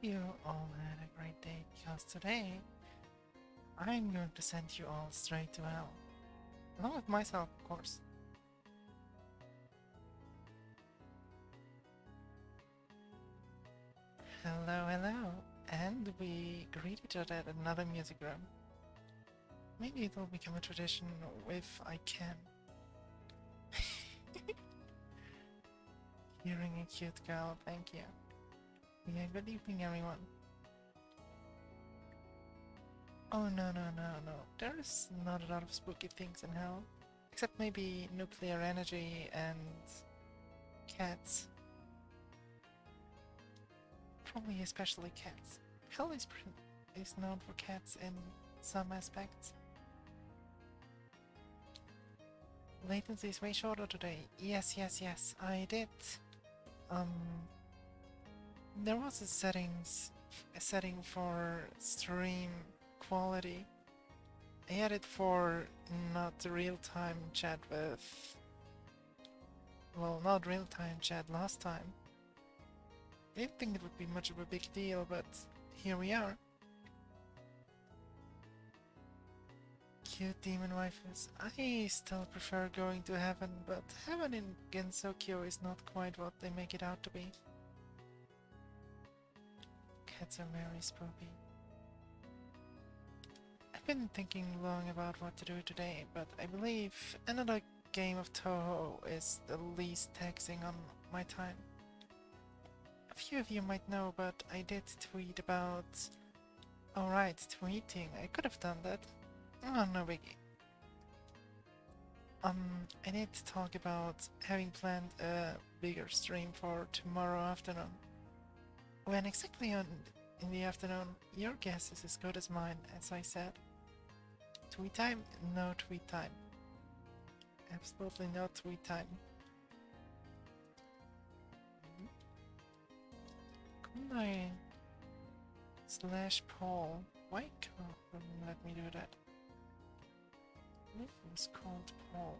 You all had a great day because today I'm going to send you all straight to hell. Along with myself, of course. Hello, hello. And we greet each other at another music room. Maybe it will become a tradition if I can. Hearing a cute girl, thank you. Yeah, good evening, everyone. Oh, no. There's not a lot of spooky things in hell. Except maybe nuclear energy and cats. Probably especially cats. Hell is known for cats in some aspects. Latency is way shorter today. Yes, I did. Um, there was a setting for stream quality. I had it for not real-time chat with... Well, not real-time chat last time. I didn't think it would be much of a big deal, but here we are. Cute demon waifus. I still prefer going to heaven, but heaven in Gensokyo is not quite what they make it out to be. Cats are very spooky. I've been thinking long about what to do today, but I believe another game of Toho is the least taxing on my time. A few of you might know, but I did tweet about... Oh right, tweeting. I could have done that. Oh, no biggie. I did talk about having planned a bigger stream for tomorrow afternoon. When exactly in the afternoon, your guess is as good as mine, as I said. Tweet time? No tweet time. Absolutely no tweet time. Kundai / Paul. Why can't let me do that? It was called Paul.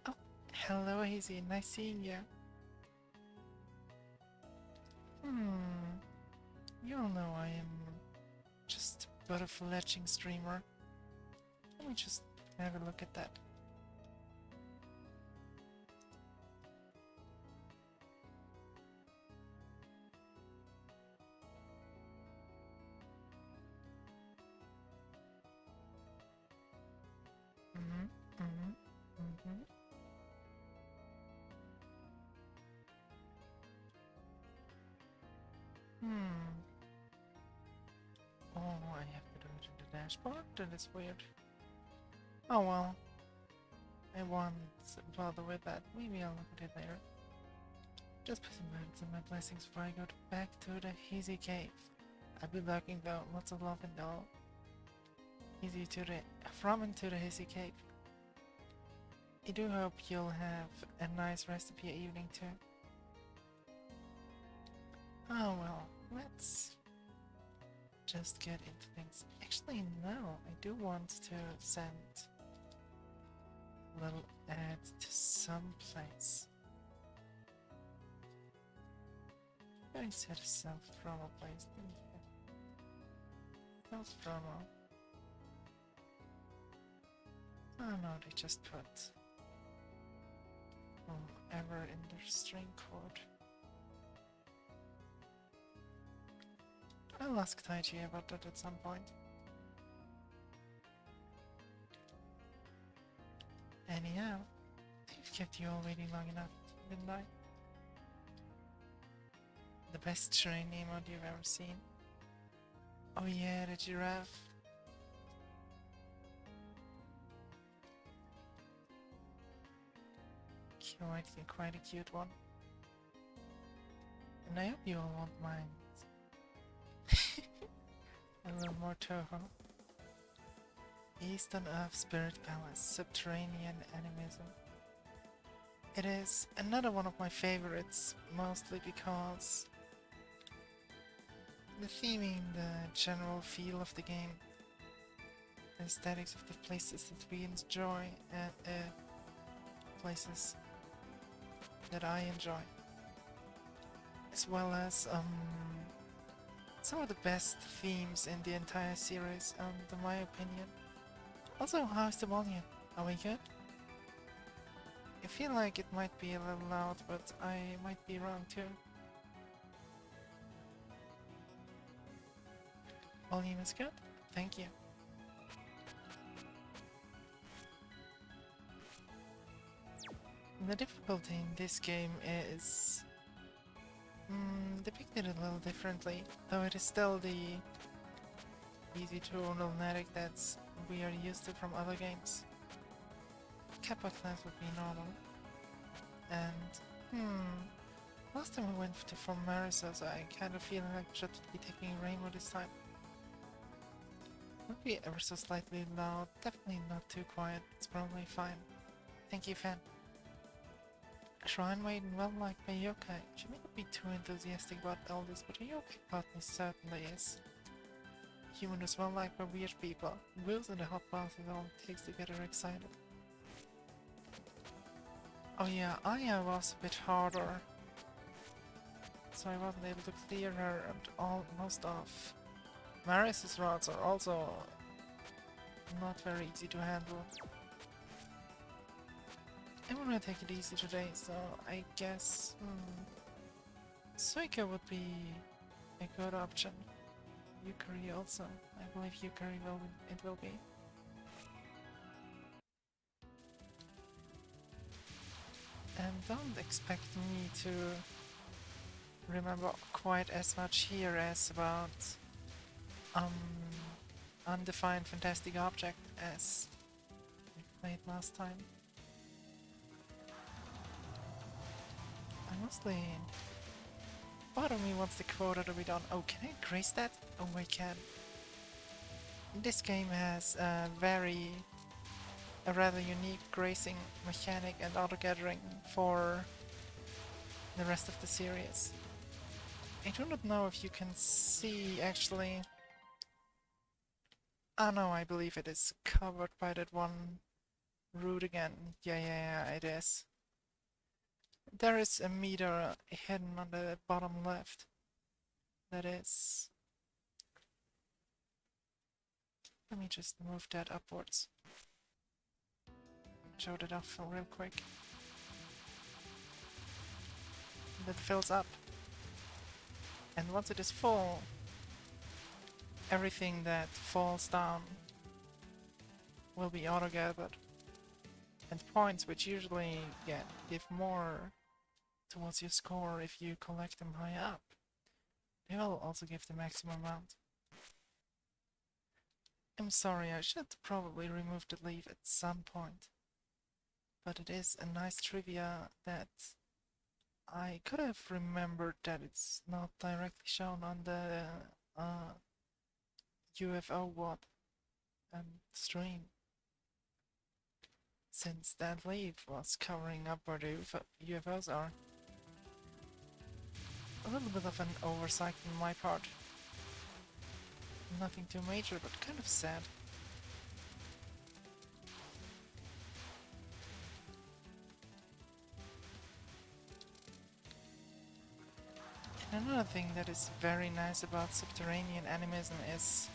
Oh, hello Hazy, nice seeing you. You all know I am just but a fledgling streamer. Let me just have a look at that. Oh, I have to do it in the dashboard? That is weird. Oh well. I won't bother with that. Maybe I'll look at it later. Just putting words and my blessings before I go back to the Hazy Cave. I'll be lurking though, lots of love and all. Easy to the from and to the Hazy Cave. I do hope you'll have a nice rest of your evening too. Oh well, let's just get into things. Actually no, I do want to send a little ad to some place. I said a self-promo place, didn't you? Self-promo. Oh no, they just put whoever in their string code. I'll ask Taiji about that at some point. Anyhow, I've kept you all waiting long enough, didn't I? The best train emote you've ever seen. Oh yeah, the giraffe. Quite a cute one. And I hope you all won't mind. A little more Toho. Eastern Earth Spirit Palace, Subterranean Animism. It is another one of my favorites, mostly because the theming, the general feel of the game, the aesthetics of the places that we enjoy, and places that I enjoy. as well as some of the best themes in the entire series, in my opinion. Also, how's the volume? Are we good? I feel like it might be a little loud, but I might be wrong too. Volume is good? Thank you. The difficulty in this game is depicted a little differently, though it is still the easy to lunatic that we are used to from other games. Kappa class would be normal. And, last time we went for Marisa, so I kind of feel like I should be taking Rainbow this time. Would be ever so slightly loud, definitely not too quiet, it's probably fine. Thank you, fan. Shrine Maiden, well liked by yokai. She may not be too enthusiastic about elders, but a yokai partner certainly is. Human is well liked by weird people. Wills in the hot bath is all it takes to get her excited. Oh yeah, Aya was a bit harder, so I wasn't able to clear her, and most of Maris's rods are also not very easy to handle. I wanna take it easy today, so I guess Suika would be a good option. Yukari also. I believe Yukari will be. And don't expect me to remember quite as much here as about Undefined Fantastic Object as we played last time. I mostly... part of me wants the quota to be done. Oh, can I grace that? Oh, I can. This game has a rather unique gracing mechanic and auto-gathering for the rest of the series. I do not know if you can see actually... oh no, I believe it is covered by that one route again. Yeah, it is. There is a meter hidden on the bottom left. That is... let me just move that upwards. Show that off real quick. That fills up. And once it is full, everything that falls down will be auto-gathered. And points, which usually give more towards your score if you collect them high up, they will also give the maximum amount. I'm sorry, I should probably remove the leaf at some point. But it is a nice trivia that I could have remembered that it's not directly shown on the UFO VOD stream, since that leaf was covering up where the UFOs are. A little bit of an oversight on my part. Nothing too major, but kind of sad. And another thing that is very nice about subterranean animism is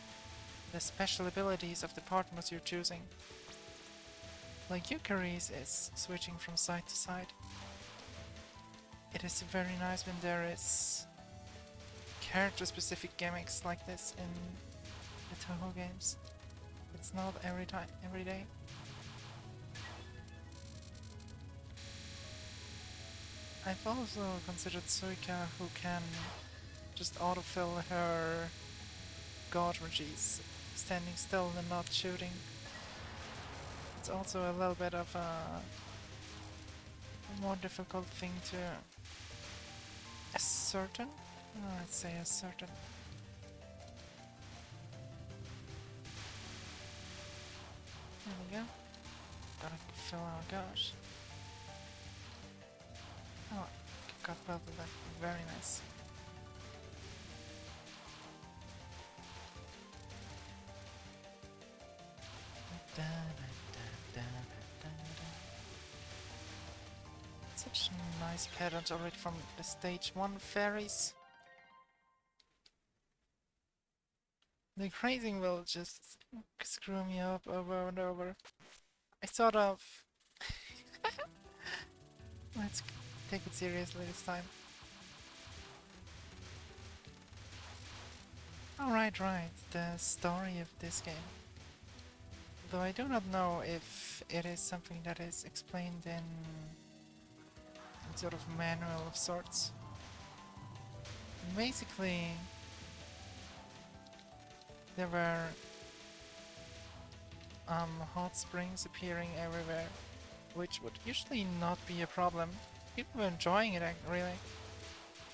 the special abilities of the partners you're choosing. Like Yukari's is switching from side to side. It is very nice when there is character-specific gimmicks like this in the Toho games. It's not every day. I've also considered Suika, who can just autofill her god regis, standing still and not shooting. It's also a little bit of a more difficult thing to ascertain. Let's say ascertain. There we go. Gotta fill our gosh. Oh, got both of them. Very nice. Such nice patterns already from the stage 1 fairies. The grazing will just screw me up over and over. I sort of... Let's take it seriously this time. Alright, right, the story of this game. Though I do not know if it is something that is explained in sort of manual of sorts. Basically, there were hot springs appearing everywhere, which would usually not be a problem. People were enjoying it, really.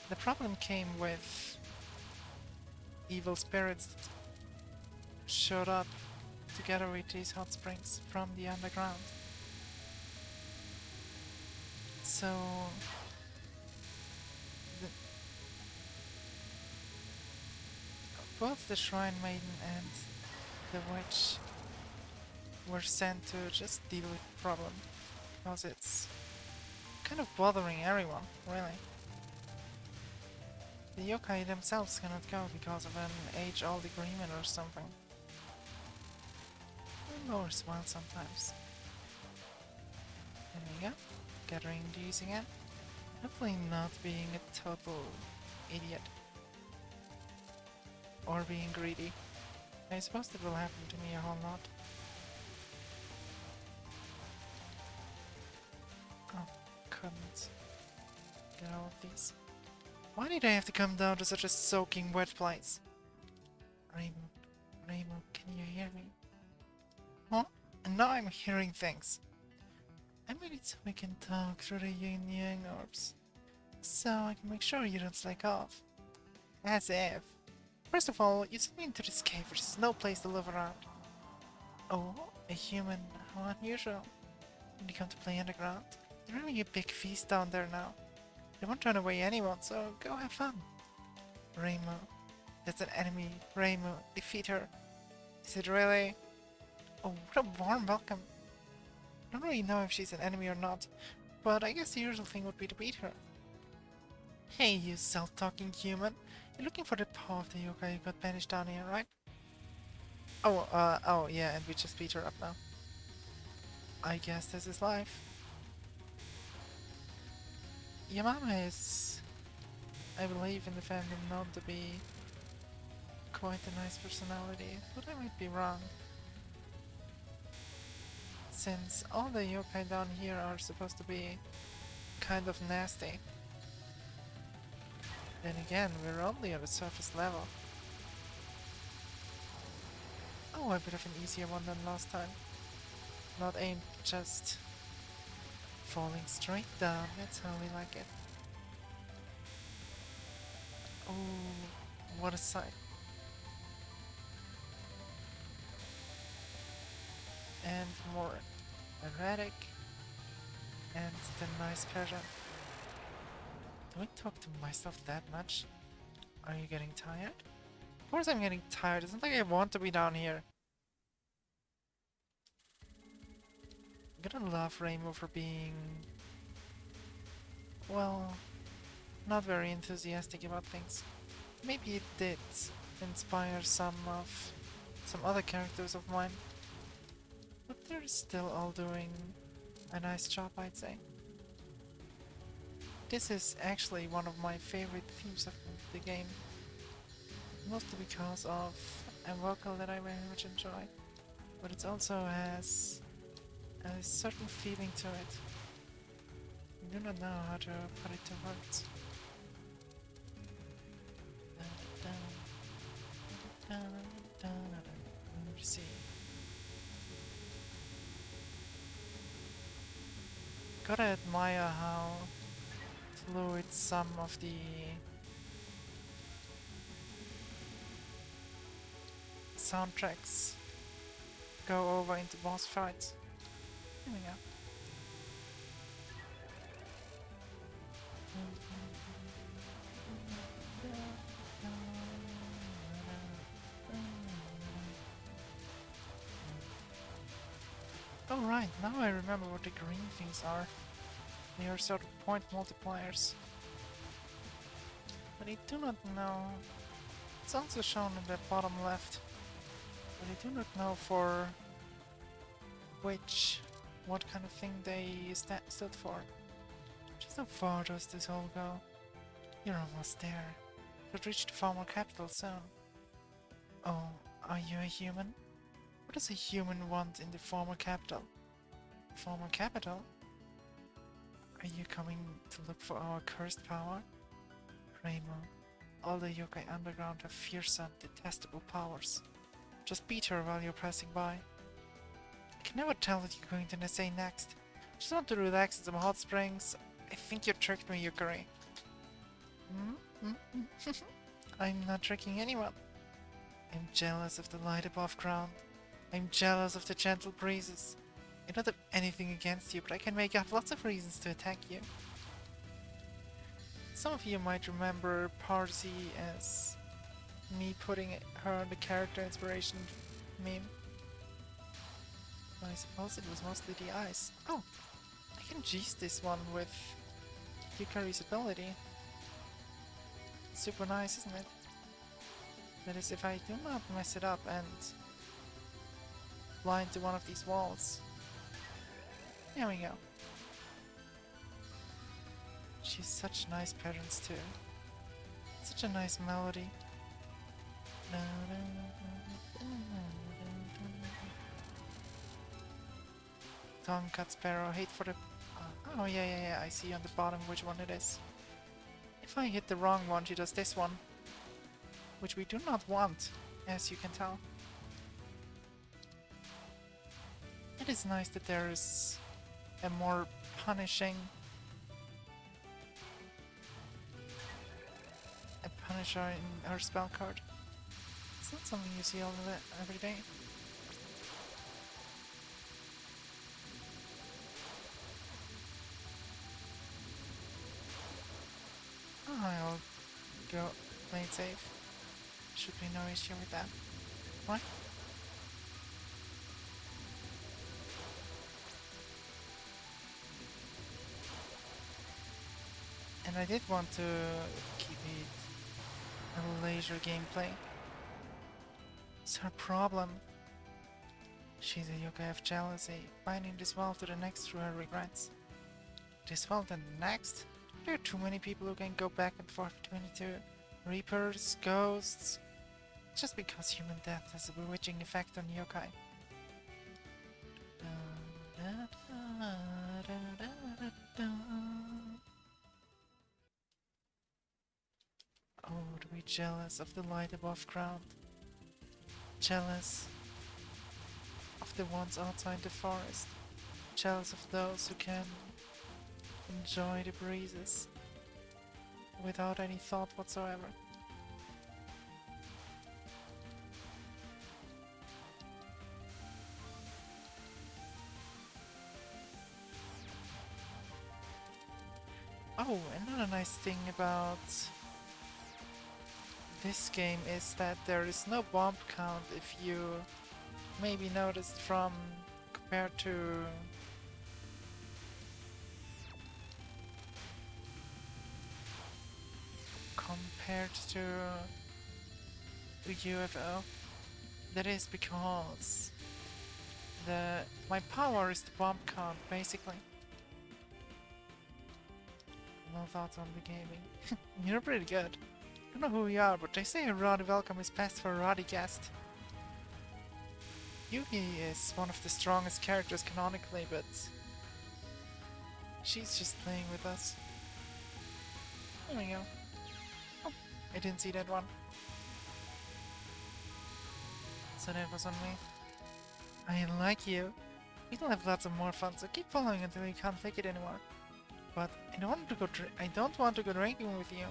The problem came with evil spirits that showed up together with these hot springs from the underground. So both the Shrine Maiden and the Witch were sent to just deal with the problem, because it's kind of bothering everyone, really. The yokai themselves cannot go because of an age-old agreement or something. It lowers well sometimes. There we go. Gathering these again. Hopefully not being a total idiot. Or being greedy. I suppose that will happen to me a whole lot. Oh, couldn't get all of these. Why did I have to come down to such a soaking wet place? Rainbow, Rainbow, can you hear me? Huh? And now I'm hearing things. I made it so we can talk through the yin orbs. So I can make sure you don't slack off. As if. First of all, you sent me into this cave where there's no place to live around. Oh, a human. How unusual. When you come to play underground, they're having a big feast down there now. They won't turn away anyone, so go have fun. Rainbow. That's an enemy. Rainbow. Defeat her. Is it really? Oh, what a warm welcome. I don't really know if she's an enemy or not, but I guess the usual thing would be to beat her. Hey, you self-talking human. You're looking for the paw of the yokai who got banished down here, right? Oh yeah, and we just beat her up now. I guess this is life. Yamama is, I believe in the fandom, known to be quite a nice personality, but I might be wrong. Since all the yokai down here are supposed to be kind of nasty. Then again, we're only on the surface level. Oh, a bit of an easier one than last time. Not aimed, just falling straight down. That's how we like it. Oh, what a sight. And more erratic. And the nice pattern. Do I talk to myself that much? Are you getting tired? Of course I'm getting tired. It's not like I want to be down here. I'm gonna love Rainbow for being... well... not very enthusiastic about things. Maybe it did inspire some other characters of mine. But they're still all doing a nice job, I'd say. This is actually one of my favorite themes of the game. Mostly because of a vocal that I very much enjoy. But it also has a certain feeling to it. I do not know how to put it to words. Let me see. Gotta admire how fluid some of the soundtracks go over into boss fights. Here we go. Oh right, now I remember what the green things are. They are sort of point multipliers. But I do not know. It's also shown in the bottom left. But I do not know for what kind of thing they stood for. Just how far does this all go? You're almost there. You'll reach the former capital soon. Oh, are you a human? What does a human want in the former capital? Former capital? Are you coming to look for our cursed power? Rainbow, all the yokai underground have fearsome, detestable powers. Just beat her while you're passing by. I can never tell what you're going to say next. Just want to relax in some hot springs. I think you tricked me, Yukari. I'm not tricking anyone. I'm jealous of the light above ground. I'm jealous of the gentle breezes. I don't have anything against you, but I can make up lots of reasons to attack you. Some of you might remember Parsi as me putting her on the character inspiration meme. I suppose it was mostly the eyes. Oh! I can cheese this one with Yukari's ability. Super nice, isn't it? That is, if I do not mess it up and fly into one of these walls. There we go. She's such nice patterns too. Such a nice melody. Tongue cut sparrow, hate for the... oh yeah, I see on the bottom which one it is. If I hit the wrong one, she does this one. Which we do not want, as you can tell. It is nice that there is a more punishing... a punisher in her spell card. It's not something you see every day. Oh, I'll go play it safe. Should be no issue with that. What? And I did want to keep it a laser gameplay. It's her problem. She's a yokai of jealousy, binding this world to the next through her regrets. This world and the next? There are too many people who can go back and forth between the two. Reapers, ghosts... Just because human death has a bewitching effect on yokai. Oh, to be jealous of the light above ground. Jealous of the ones outside the forest. Jealous of those who can enjoy the breezes without any thought whatsoever. Oh, another nice thing about this game is that there is no bomb count, if you maybe noticed from compared to the UFO. That is because my power is the bomb count, basically. No thoughts on the gaming. You're pretty good. I don't know who you are, but they say a rowdy welcome is best for a rowdy guest. Yugi is one of the strongest characters canonically, but she's just playing with us. There we go. Oh, I didn't see that one. So that was on me. I like you. We'll have lots of more fun, so keep following until you can't take it anymore. But I don't want to go drinking with you.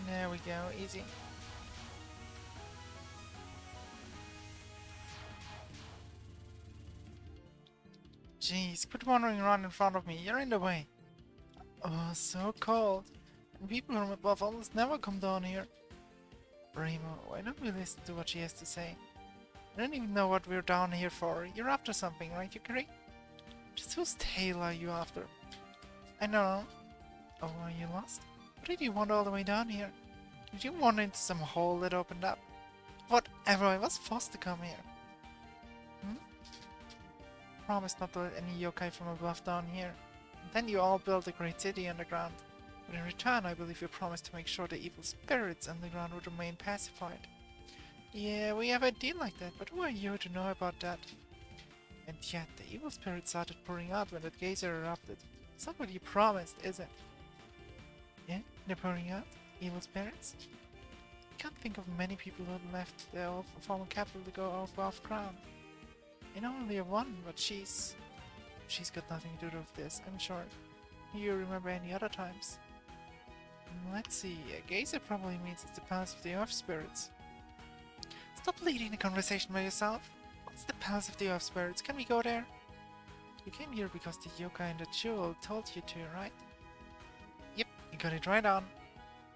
There we go, easy. Jeez, quit wandering around in front of me. You're in the way. Oh, so cold. And people from above almost never come down here. Remo, why don't we listen to what she has to say? I don't even know what we're down here for. You're after something, right, Yukari? Just whose tail are you after? I don't know. Oh, are you lost? What did you wander all the way down here? Did you wander into some hole that opened up? Whatever, I was forced to come here. Hmm? Promise not to let any yokai from above down here. And then you all build a great city underground. But in return, I believe you promised to make sure the evil spirits underground would remain pacified. Yeah, we have a deal like that, but who are you to know about that? And yet, the evil spirits started pouring out when that geyser erupted. It's not what you promised, is it? Yeah, they're pouring out? Evil spirits? I can't think of many people who left their former capital to go above ground. I know only of one, but she's got nothing to do with this, I'm sure. You remember any other times? Let's see, a geyser probably means it's the palace of the earth spirits. Stop leading the conversation by yourself. What's the palace of the earth spirits? Can we go there? You came here because the yokai and the jewel told you to, right? Yep, you got it right on.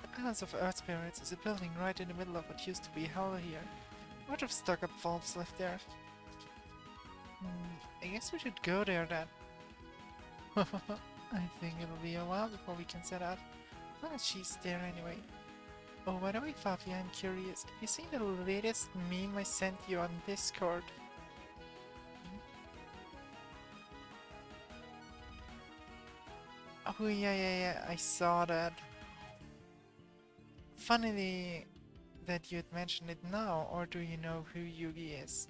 The palace of earth spirits is a building right in the middle of what used to be hell here. A bunch of stuck-up bulbs left there. I guess we should go there then. I think it'll be a while before we can set out. As long as she's there anyway. Oh, by the way, Fabi, I'm curious. Have you seen the latest meme I sent you on Discord? Oh, yeah, I saw that. Funnily that you'd mention it now, or do you know who Yugi is?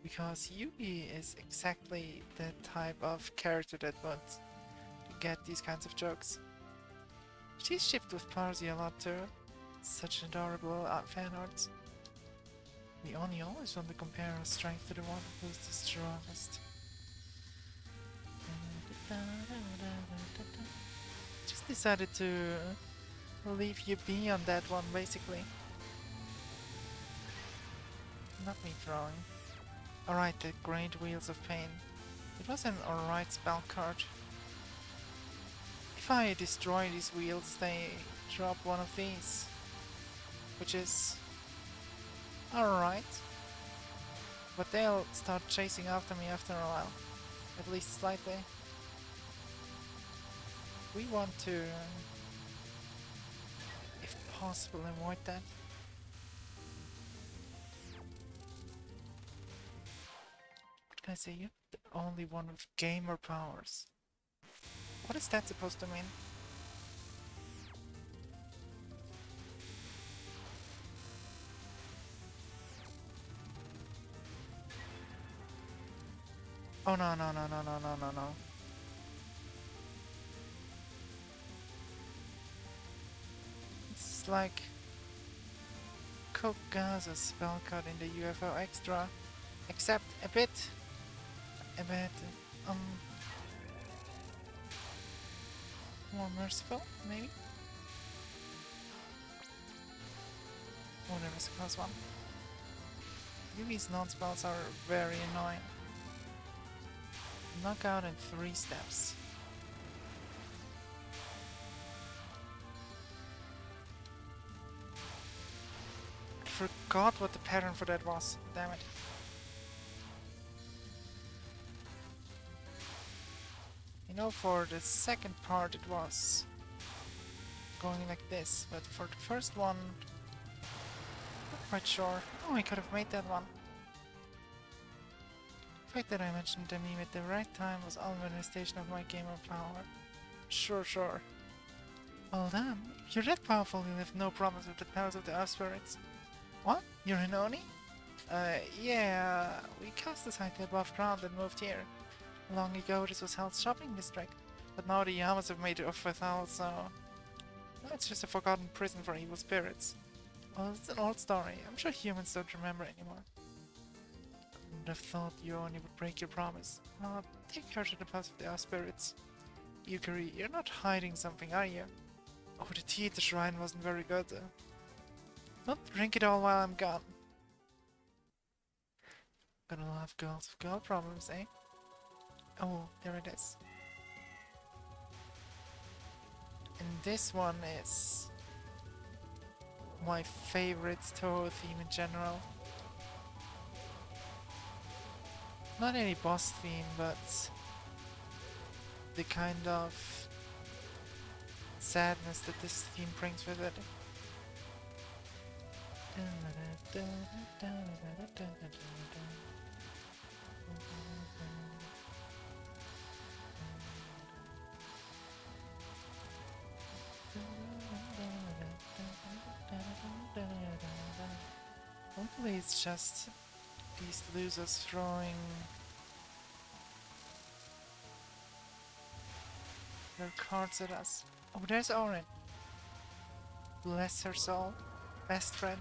Because Yugi is exactly the type of character that would get these kinds of jokes. She's shipped with Parsi a lot too. Such adorable fan arts. We only always want to compare our strength to the one who's the strongest. Just decided to leave you be on that one, basically. Not me throwing. Alright, the Great Wheels of Pain. It was an alright spell card. If I destroy these wheels, they drop one of these. Which is alright. But they'll start chasing after me after a while. At least slightly. We want to, if possible, avoid that. What can I say? You're the only one with gamer powers. What is that supposed to mean? Oh no. It's like Kogaza's spell card in the UFO extra, except a bit, more merciful, maybe? Oh, there was a close one. Yugi's non-spells are very annoying. Knockout in 3 steps. I forgot what the pattern for that was. Damn it. You know, for the second part it was going like this, but for the first one, not quite sure. Oh, I could have made that one. The fact that I mentioned the meme at the right time was all manifestation of my gamer power. Sure. Well then, if you're that powerful, you'll have no problems with the powers of the Earth Spirits. What? You're an Oni? Yeah, we cast aside the above ground and moved here. Long ago this was Hell's shopping district, but now the Yamas have made it off with Hell, so... Now it's just a forgotten prison for evil spirits. Well, it's an old story. I'm sure humans don't remember anymore. I would have thought you only would break your promise. Take her to the path of the Earth Spirits. Yukari, you're not hiding something, are you? Oh, the tea at the shrine wasn't very good. Don't drink it all while I'm gone. Gonna love girls with girl problems, eh? Oh, there it is. And this one is my favorite Toho theme in general. Not any boss theme, but the kind of sadness that this theme brings with it. Hopefully it's just these losers throwing their cards at us. Oh, there's Orin. Bless her soul. Best friend.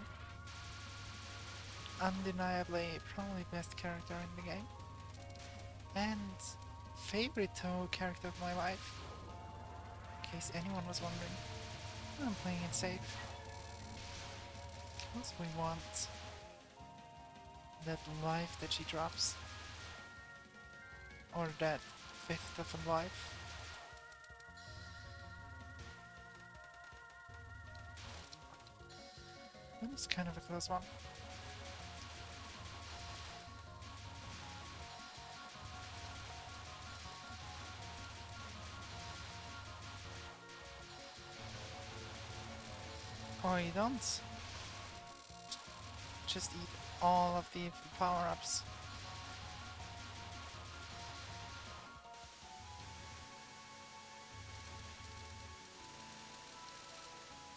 Undeniably, probably best character in the game. And favorite Toho character of my life. In case anyone was wondering. I'm playing it safe. Because we want that life that she drops. Or that fifth of a life. That was kind of a close one. Oh, you don't? Just eat all of the power-ups.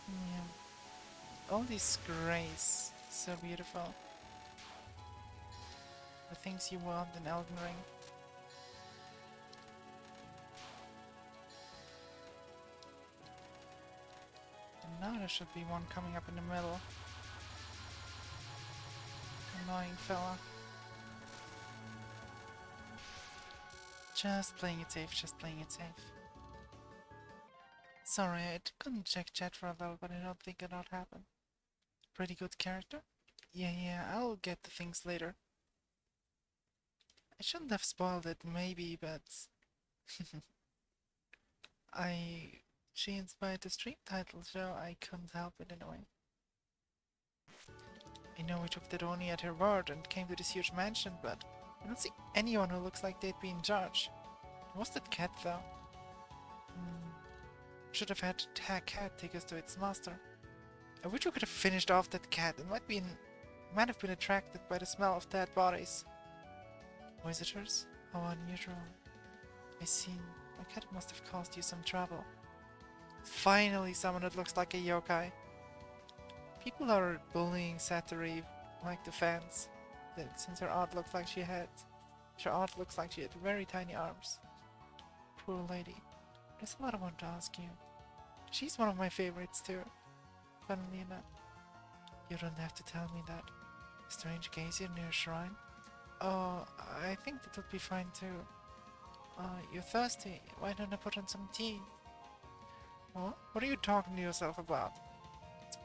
Yeah. All these grays, so beautiful. The things you want in Elden Ring. And now there should be one coming up in the middle. Annoying fella. Just playing it safe, just playing it safe. Sorry, I couldn't check chat for a little, but I don't think it'll happen. Pretty good character? Yeah, I'll get the things later. I shouldn't have spoiled it, maybe, but... She inspired the stream title, so I couldn't help it in a way. I know we took that only at her word and came to this huge mansion, but I don't see anyone who looks like they'd be in charge. What's that cat, though? Should have had the cat take us to its master. I wish we could have finished off that cat. It might have been attracted by the smell of dead bodies. Visitors? How unusual. I see. My cat must have caused you some trouble. Finally, someone that looks like a yokai. People are bullying Satori like the fans. Since her aunt looks like she had very tiny arms. Poor lady. There's a lot I want to ask you. She's one of my favorites too. Funnily enough. You don't have to tell me that. Strange geyser near a shrine? Oh, I think that would be fine too. You're thirsty. Why don't I put on some tea? What are you talking to yourself about?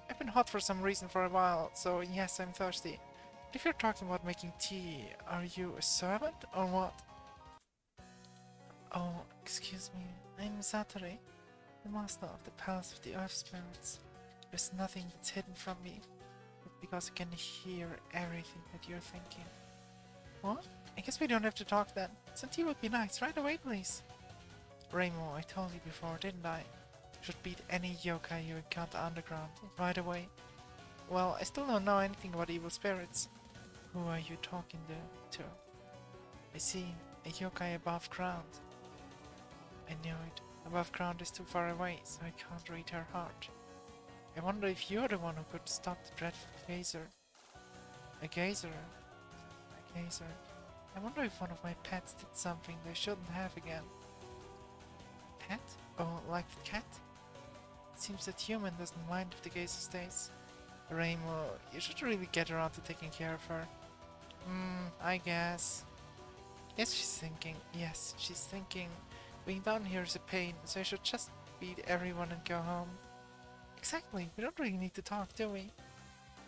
I've been hot for some reason for a while, so yes, I'm thirsty. But if you're talking about making tea, are you a servant or what? Oh, excuse me. I'm Satori, the master of the Palace of the Earth Spirits. There's nothing that's hidden from me, because I can hear everything that you're thinking. What? I guess we don't have to talk then. Some tea would be nice. Right away, please. Raimo, I told you before, didn't I? You should beat any yokai you encounter underground. Right away. Well, I still don't know anything about evil spirits. Who are you talking to? I see. A yokai above ground. I knew it. Above ground is too far away, so I can't read her heart. I wonder if you're the one who could stop the dreadful geyser. A geyser? A geyser. I wonder if one of my pets did something they shouldn't have again. Pet? Oh, like the cat? It seems that human doesn't mind if the geyser stays. Raimo, you should really get around to taking care of her. I guess. Yes, she's thinking. Being down here is a pain, so I should just beat everyone and go home. Exactly, we don't really need to talk, do we?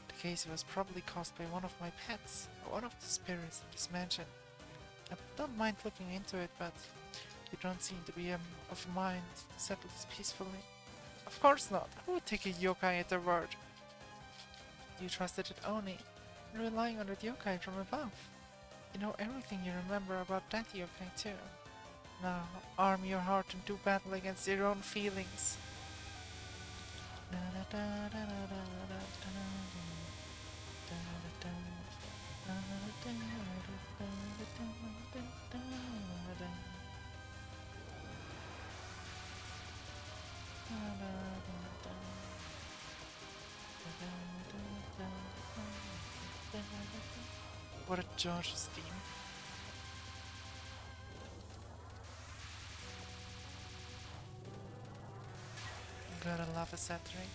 The geyser was probably caused by one of my pets, or one of the spirits of this mansion. I don't mind looking into it, but you don't seem to be of mind to settle this peacefully. Of course not. Who would take a yokai at their word? You trusted it only, relying on the yokai from above. You know everything you remember about that yokai too. Now, arm your heart and do battle against your own feelings. What a gorgeous theme. Gotta love a satire.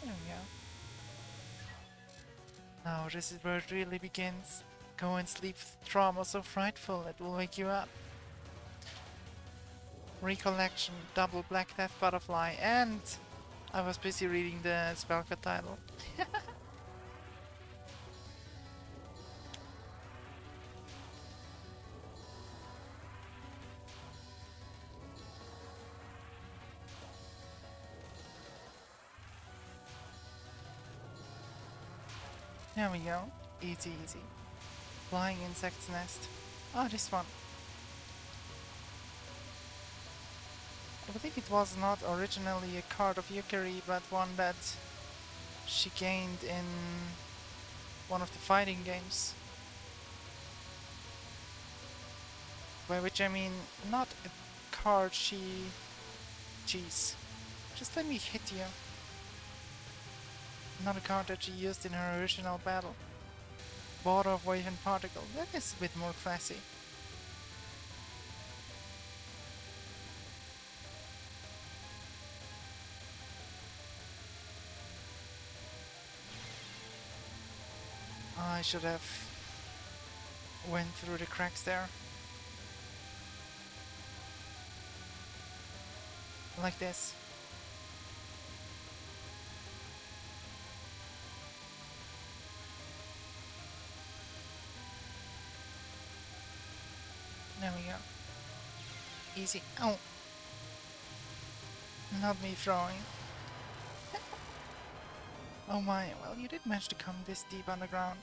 There we go. Now this is where it really begins. Go and sleep with trauma so frightful it will wake you up. Recollection, double Black Death Butterfly, and I was busy reading the spellcard title. There we go. Easy, easy. Flying Insect's Nest. Oh, this one. I believe it was not originally a card of Yukari, but one that she gained in one of the fighting games. By which I mean not a card she... Jeez. Just let me hit you. Not a card that she used in her original battle. Border of Wave and Particle. That is a bit more classy. I should have went through the cracks there. Like this. There we go. Easy. Oh! Not me throwing. Oh my, well you did manage to come this deep underground.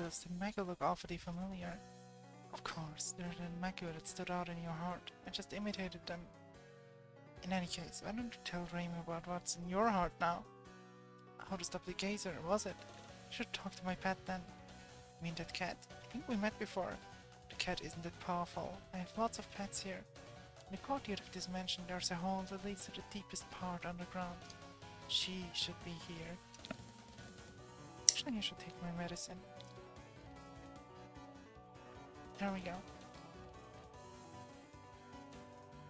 Does the Mako look awfully familiar? Of course, they're the Mako that stood out in your heart. I just imitated them. In any case, why don't you tell Raimi about what's in your heart now? How to stop the geyser, was it? I should talk to my pet then. I mean that cat. I think we met before. The cat isn't that powerful. I have lots of pets here. In the courtyard of this mansion there's a hole that leads to the deepest part underground. She should be here. Actually, I should take my medicine. There we go.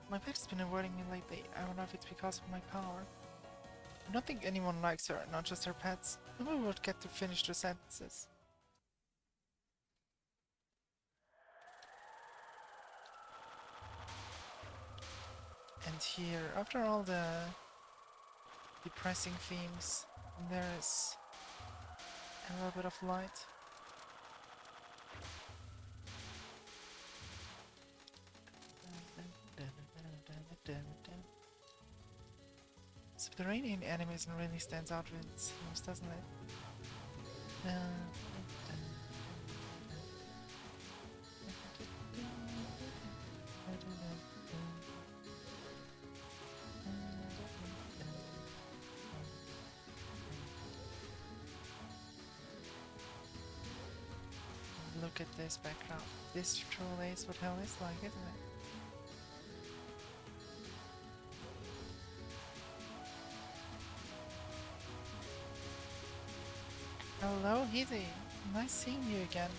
My pet's been avoiding me lately. I don't know if it's because of my power. I don't think anyone likes her, not just her pets. Maybe we would get to finish the sentences. And here, after all the depressing themes, there is a little bit of light. Subterranean animism really stands out with its themes, doesn't it? Look at this background. This truly is what hell is like, isn't it? Hello, Hizzy. Nice seeing you again.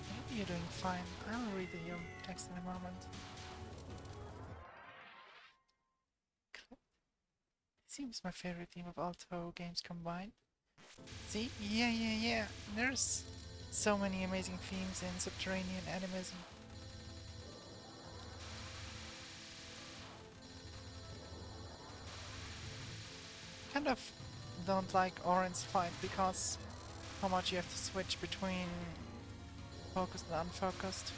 Maybe you're doing fine. I'll read your text in a moment. Seems my favorite team of Alto games combined. See? Yeah. There's so many amazing themes in subterranean animism. kind of don't like Oran's fight because how much you have to switch between focused and unfocused.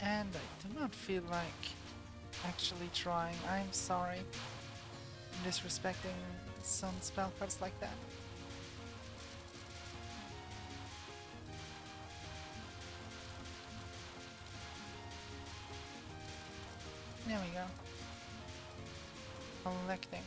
And I do not feel like actually trying. I'm sorry. Disrespecting some spell cards like that. There we go. Collecting.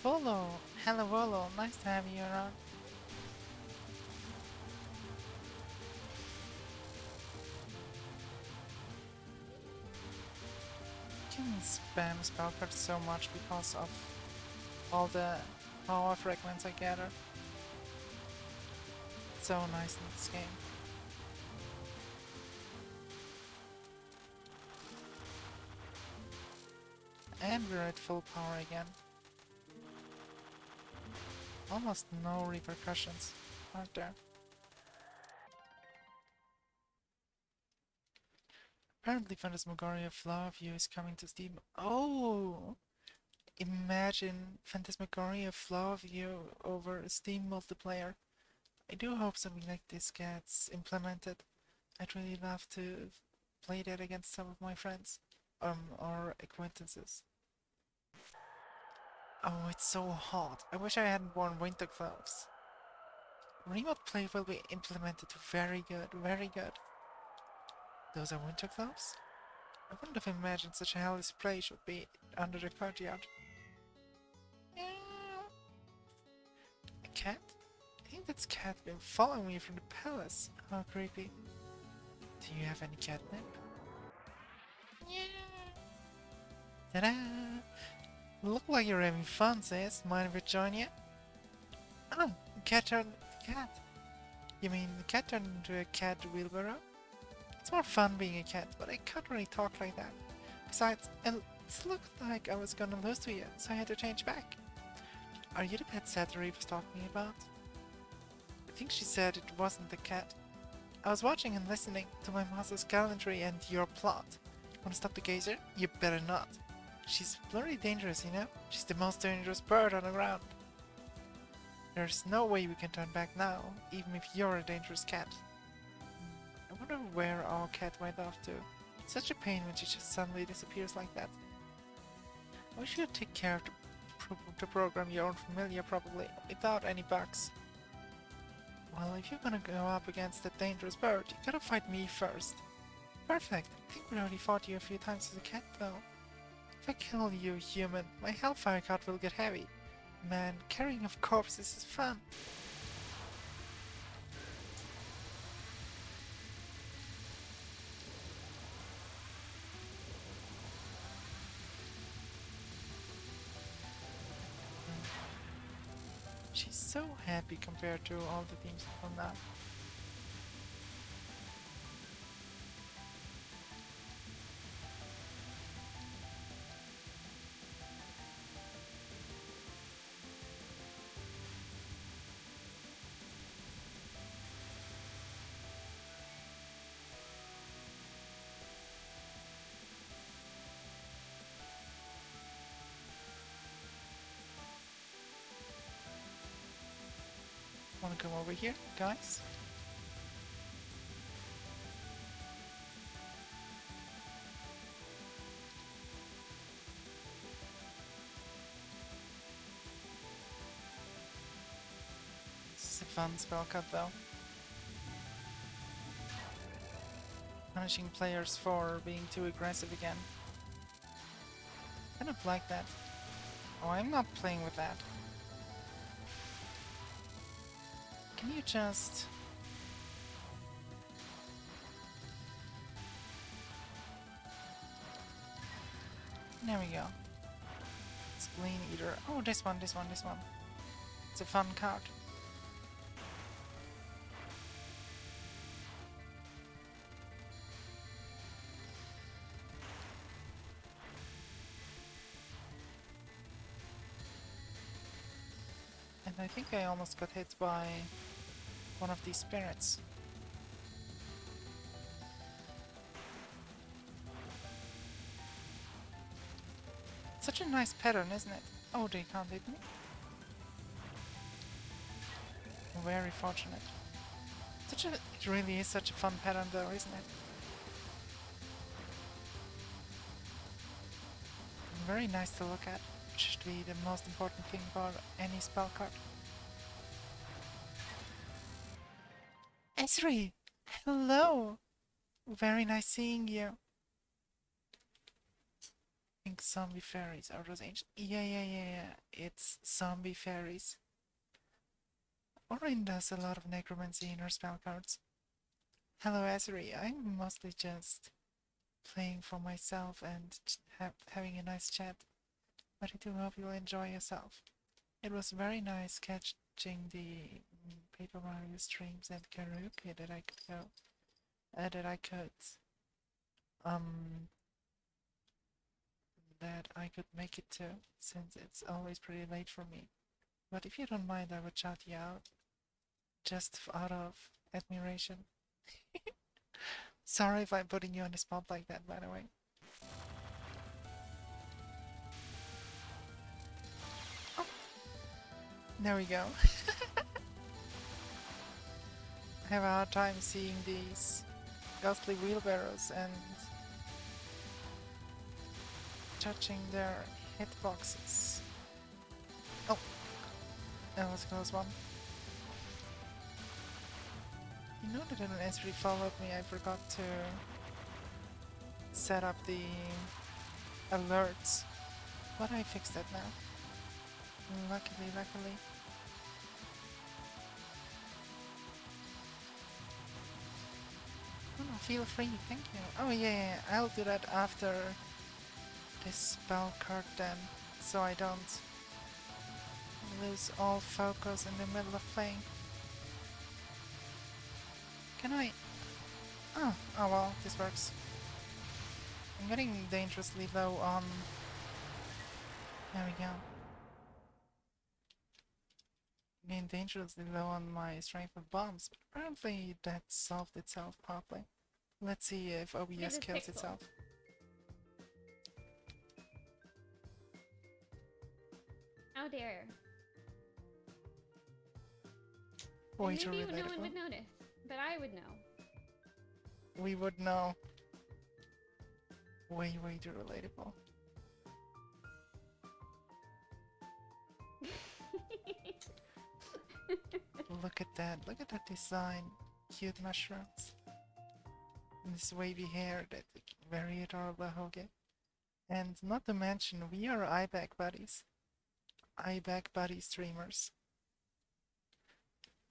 Volo! Hello Volo, nice to have you around. I can spam spell cards so much because of all the power fragments I gather. So nice in this game. And we're at full power again. Almost no repercussions, aren't there? Apparently Phantasmagoria Flower View is coming to Steam. Oh! Imagine Phantasmagoria Flower View over a Steam multiplayer. I do hope something like this gets implemented. I'd really love to play that against some of my friends. Or acquaintances. Oh, it's so hot. I wish I hadn't worn winter gloves. Remote play will be implemented very good, very good. Those are winter gloves? I wouldn't have imagined such a hellish place would be under the courtyard. A cat? I think that's cat been following me from the palace. How creepy. Do you have any catnip? Ta-da! Look like you're having fun, sis. Mind if I join you? Oh, the cat turned cat. You mean the cat turned into a cat wheelbarrow? It's more fun being a cat, but I can't really talk like that. Besides, it looked like I was gonna lose to you, so I had to change back. Are you the pet Satori was talking about? I think she said it wasn't the cat. I was watching and listening to my master's gallantry and your plot. Wanna stop the gazer? You better not. She's bloody dangerous, you know? She's the most dangerous bird on the ground. There's no way we can turn back now, even if you're a dangerous cat. I wonder where our cat went off to. Such a pain when she just suddenly disappears like that. I wish you'd take care of to program your own familiar properly, without any bugs. Well, if you're gonna go up against that dangerous bird, you gotta fight me first. Perfect. I think we already fought you a few times as a cat, though. If I kill you, human, my hellfire card will get heavy. Man, carrying of corpses is fun. She's so happy compared to all the teams from now. Wanna come over here, guys? This is a fun spell cut though. Punishing players for being too aggressive again. Kind of like that. Oh, I'm not playing with that. Can you just... There we go. Spleen Eater. Oh, this one. It's a fun card. And I think I almost got hit by one of these spirits. Such a nice pattern, isn't it? Oh, they can't hit me. Very fortunate. It really is such a fun pattern though, isn't it? Very nice to look at, which should be the most important thing about any spell card. Esri! Hello! Very nice seeing you. I think zombie fairies are those ancient. Yeah. It's zombie fairies. Orin does a lot of necromancy in her spell cards. Hello, Esri. I'm mostly just playing for myself and having a nice chat. But I do hope you'll enjoy yourself. It was very nice catching the Paper Mario streams and karaoke that I could go. That I could make it to, since it's always pretty late for me. But if you don't mind, I would shout you out, just out of admiration. Sorry if I'm putting you on the spot like that, by the way. Oh. There we go. I have a hard time seeing these ghostly wheelbarrows and touching their hitboxes. Oh, that was a close one. You know that when Esri followed me, I forgot to set up the alerts. But I fixed that now. Luckily. Oh, no, feel free, thank you. Oh yeah, I'll do that after this spell card then, so I don't lose all focus in the middle of playing. Can I? Oh well, this works. I'm getting dangerously low on... There we go. Getting dangerously low on my strength of bombs, but apparently that solved itself properly. Let's see if OBS kills itself. How dare. Way too maybe relatable. no one would notice, but I would know. We would know. Way too relatable. Look at that design. Cute mushrooms. And this wavy hair, that very adorable Hoge. And not to mention, we are IBAC buddies. IBAC buddy streamers.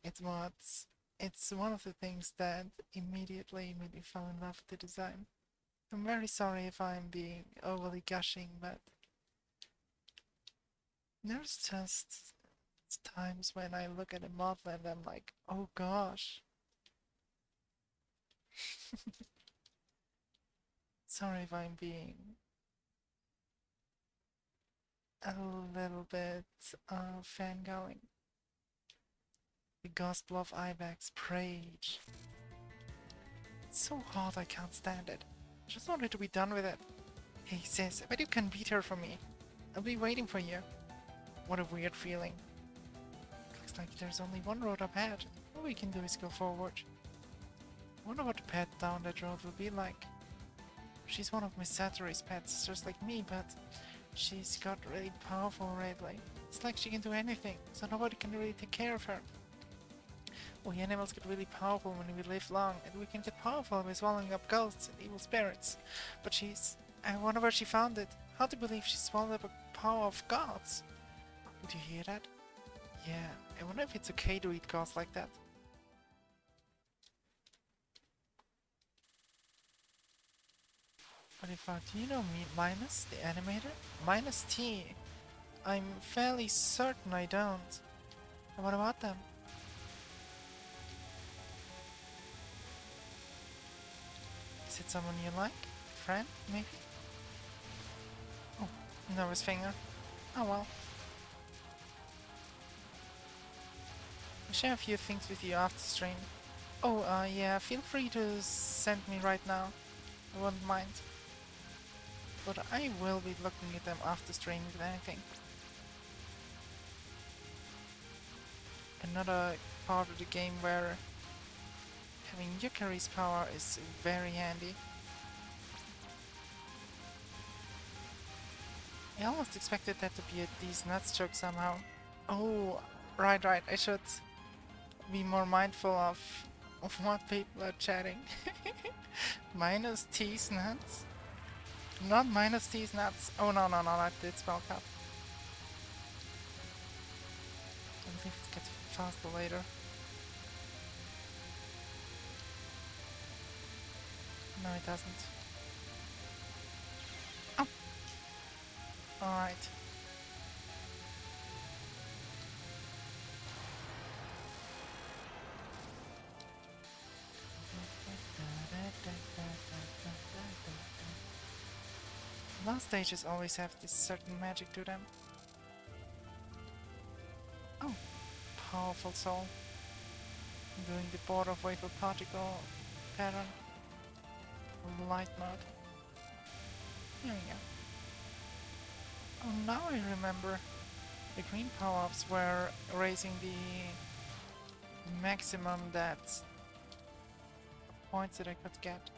It's one of the things that immediately made me fall in love with the design. I'm very sorry if I'm being overly gushing, but there's just times when I look at a model and I'm like, oh gosh. Sorry if I'm being a little bit fangirling. The gospel of Ibex, Prage. It's so hot I can't stand it. Just wanted to be done with it. Hey sis, I bet you can beat her for me. I'll be waiting for you. What a weird feeling. Looks like there's only one road up ahead. All we can do is go forward. I wonder what the path down that road will be like. She's one of Miss Saturday's pets, just like me, but she's got really powerful lately. It's like she can do anything, so nobody can really take care of her. We animals get really powerful when we live long, and we can get powerful by swallowing up ghosts and evil spirits. But I wonder where she found it. Hard to believe she swallowed up a power of gods. Did you hear that? Yeah, I wonder if it's okay to eat gods like that. 45. Do you know me minus the animator? Minus T. I'm fairly certain I don't. And what about them? Is it someone you like? Friend, maybe? Oh, nervous finger. Oh well. I'll share a few things with you after stream. Oh, yeah, feel free to send me right now. I wouldn't mind. But I will be looking at them after stream if anything. Another part of the game where having Yukari's power is very handy. I almost expected that to be a decent nuts joke somehow. Oh, right, I should be more mindful of what people are chatting. Minus T's nuts? Not minus T's nuts. Oh no, I did spell cut. I believe it gets faster later. No, it doesn't. Oh! Alright. Last stages always have this certain magic to them. Oh, powerful soul. Doing the border wave particle pattern. Light mode. There we go. Oh, now I remember. The green power-ups were raising the maximum that points that I could get.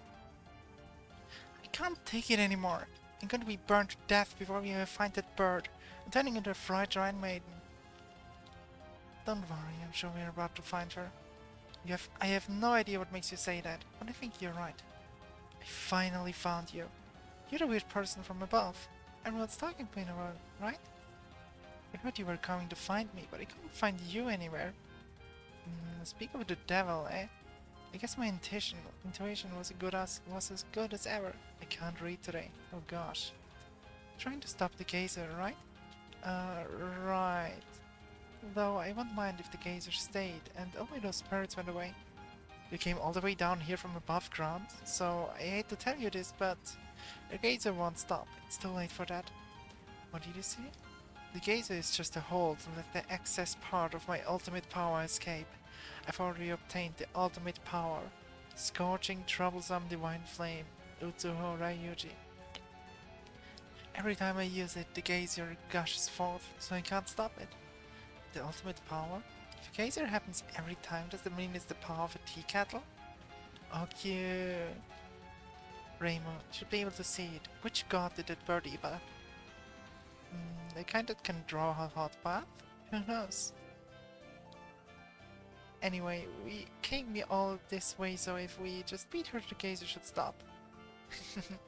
I can't take it anymore. I'm going to be burned to death before we ever find that bird. I'm turning into a fried giant maiden. Don't worry, I'm sure we're about to find her. I have no idea what makes you say that, but I think you're right. I finally found you. You're the weird person from above. Everyone's talking to me around, right? I heard you were coming to find me, but I couldn't find you anywhere. Speak of the devil, eh? I guess my intuition was as good as ever. I can't read today. Oh gosh. Trying to stop the geyser, right? Right. Though I won't mind if the geyser stayed and only those spirits went away. You came all the way down here from above ground, so I hate to tell you this, but the geyser won't stop. It's too late for that. What did you say? The geyser is just a hole to let the excess part of my ultimate power escape. I've already obtained the ultimate power. Scorching, troublesome divine flame. Utsuho Ryuji. Every time I use it, the geyser gushes forth, so I can't stop it. The ultimate power? If a geyser happens every time, does that mean it's the power of a tea kettle? Oh, cute. Raymond should be able to see it. Which god did that bird eat up? The kind that can draw a hot bath? Who knows? Anyway, we came all this way, so if we just beat her, the geyser should stop.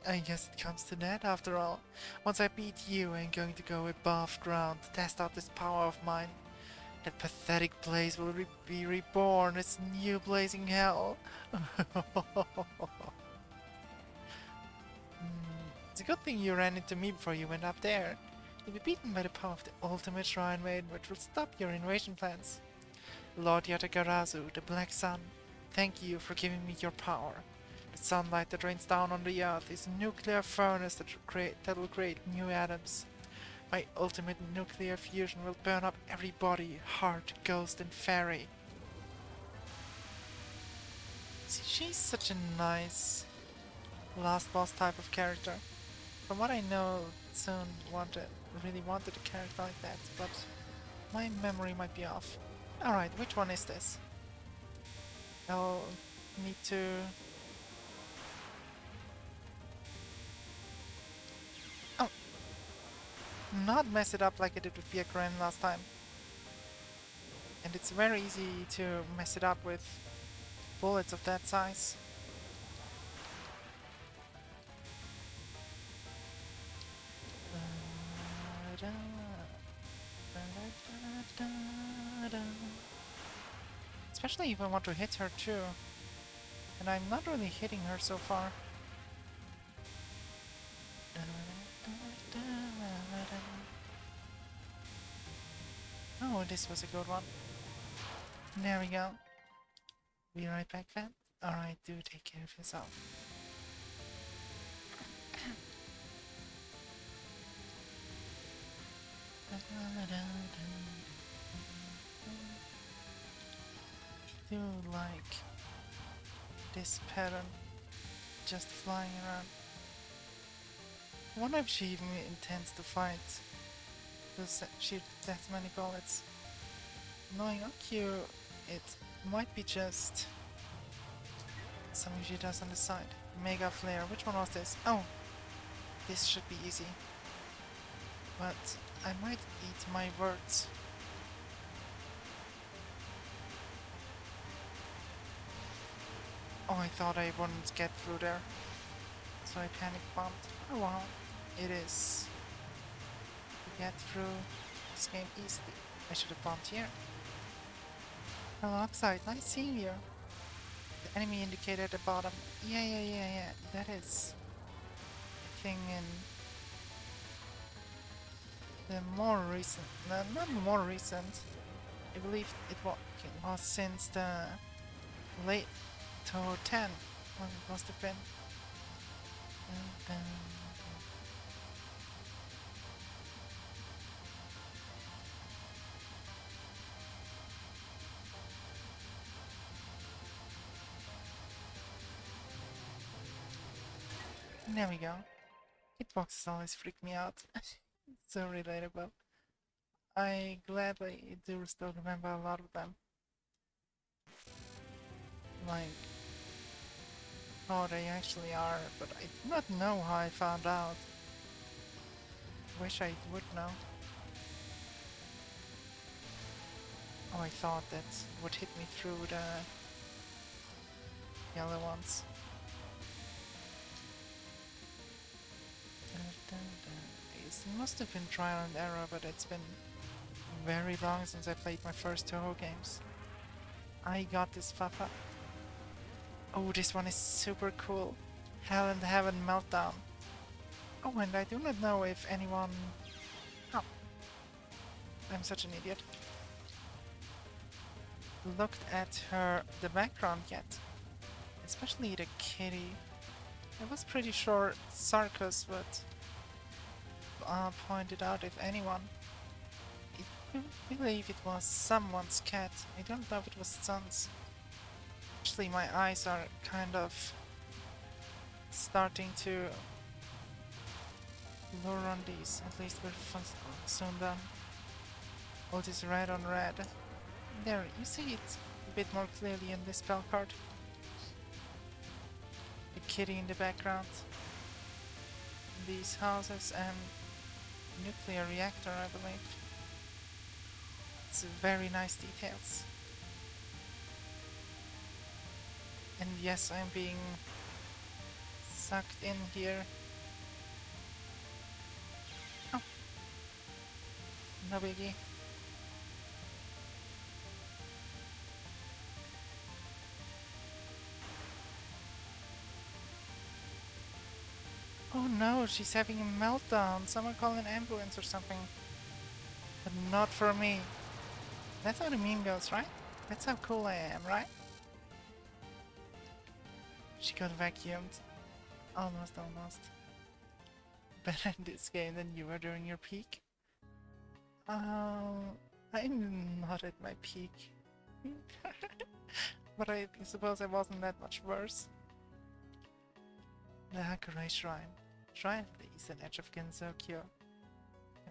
I guess it comes to that after all. Once I beat you, I'm going to go above ground to test out this power of mine. That pathetic place will be reborn as new blazing hell. It's a good thing you ran into me before you went up there. You'll be beaten by the power of the ultimate Shrine Maiden, which will stop your invasion plans. Lord Yatagarazu, the Black Sun, thank you for giving me your power. The sunlight that rains down on the earth is a nuclear furnace that will create new atoms. My ultimate nuclear fusion will burn up every body, heart, ghost and fairy. See, she's such a nice last boss type of character. From what I know, Tsune really wanted a character like that, but my memory might be off. Alright, which one is this? I'll need to... Oh! Not mess it up like I did with Byakuren last time. And it's very easy to mess it up with bullets of that size. Especially if I want to hit her too. And I'm not really hitting her so far. this was a good one. There we go. Be right back, fam. Alright, do take care of yourself. I do like this pattern, just flying around. I wonder if she even intends to fight, because she that many bullets. Knowing Akio, it might be just something she does on the side. Mega Flare, which one was this? Oh, this should be easy. But I might eat my words. Oh, I thought I wouldn't get through there, so I panic bombed. Oh well, it is. To get through this game easily. I should have bombed here. Hello, Upside. Nice seeing you. The enemy indicator at the bottom. Yeah. That is a thing in the more recent. No, not more recent. I believe it was since the late Tower 10. Well, it must have been. There we go. Hitboxes always freak me out. So relatable. I gladly do still remember a lot of them. Like how they actually are, but I do not know how I found out. Wish I would know. Oh, I thought that would hit me through the yellow ones. It must have been trial and error, but it's been very long since I played my first Toho games. I got this Papa. Oh, this one is super cool. Hell and Heaven Meltdown. Oh, and I do not know if anyone... Oh. I'm such an idiot. Looked at the background yet. Especially the kitty. I was pretty sure Sarkis would point it out if anyone. I believe it was someone's cat. I don't know if it was Sun's. Actually, my eyes are kind of starting to lure on these. At least we're soon done. All this red on red. There, you see it a bit more clearly in this spell card. The kitty in the background. These houses and nuclear reactor, I believe. It's very nice details. And yes, I'm being sucked in here. Oh. No biggie. Oh no, she's having a meltdown. Someone call an ambulance or something. But not for me. That's how the meme goes, right? That's how cool I am, right? She got vacuumed. Almost. Better in this game than you were during your peak. I'm not at my peak. But I suppose I wasn't that much worse. The Hakurai Shrine. Shrine at the eastern edge of Genzokyo.